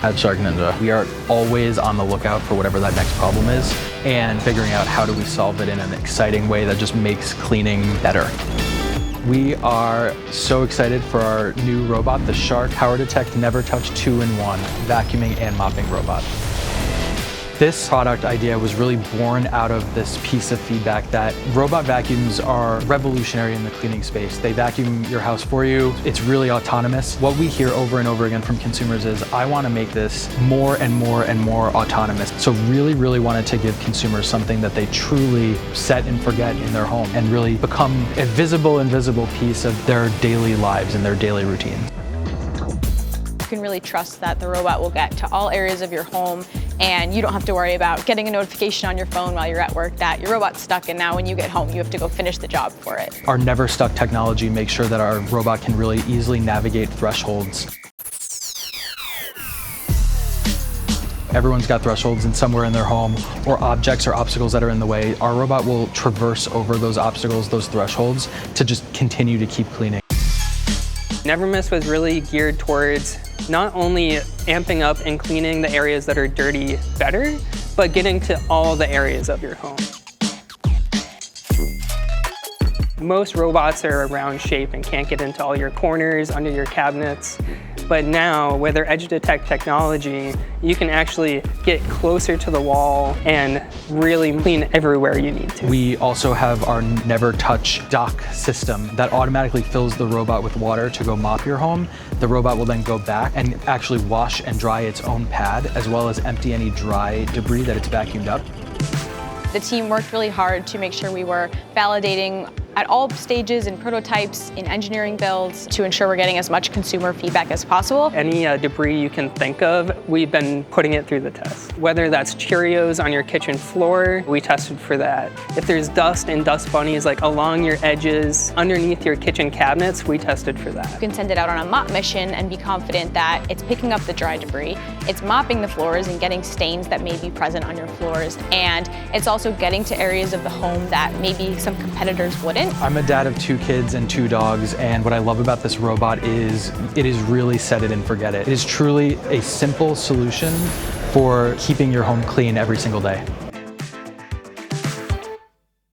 At Shark Ninja, we are always on the lookout for whatever that next problem is and figuring out how do we solve it in an exciting way that just makes cleaning better. We are so excited for our new robot, the Shark PowerDetect NeverTouch 2-in-1 vacuuming and mopping robot. This product idea was really born out of this piece of feedback that robot vacuums are revolutionary in the cleaning space. They vacuum your house for you. It's really autonomous. What we hear over and over again from consumers is, I want to make this more and more and more autonomous. So really wanted to give consumers something that they truly set and forget in their home and really become a invisible piece of their daily lives and their daily routine. You can really trust that the robot will get to all areas of your home, and you don't have to worry about getting a notification on your phone while you're at work that your robot's stuck and now when you get home you have to go finish the job for it. Our Never Stuck technology makes sure that our robot can really easily navigate thresholds. Everyone's got thresholds in somewhere in their home, or objects or obstacles that are in the way. Our robot will traverse over those obstacles, those thresholds, to just continue to keep cleaning. Never Miss was really geared towards not only amping up and cleaning the areas that are dirty better, but getting to all the areas of your home. Most robots are a round shape and can't get into all your corners, under your cabinets. But now, with our Edge Detect technology, you can actually get closer to the wall and really clean everywhere you need to. We also have our NeverTouch dock system that automatically fills the robot with water to go mop your home. The robot will then go back and actually wash and dry its own pad, as well as empty any dry debris that it's vacuumed up. The team worked really hard to make sure we were validating at all stages in prototypes, in engineering builds, to ensure we're getting as much consumer feedback as possible. Any debris you can think of, we've been putting it through the test. Whether that's Cheerios on your kitchen floor, we tested for that. If there's dust and dust bunnies like along your edges, underneath your kitchen cabinets, we tested for that. You can send it out on a mop mission and be confident that it's picking up the dry debris, it's mopping the floors and getting stains that may be present on your floors, and it's also getting to areas of the home that maybe some competitors wouldn't. I'm a dad of 2 kids and 2 dogs, and what I love about this robot is it is really set it and forget it. It is truly a simple solution for keeping your home clean every single day.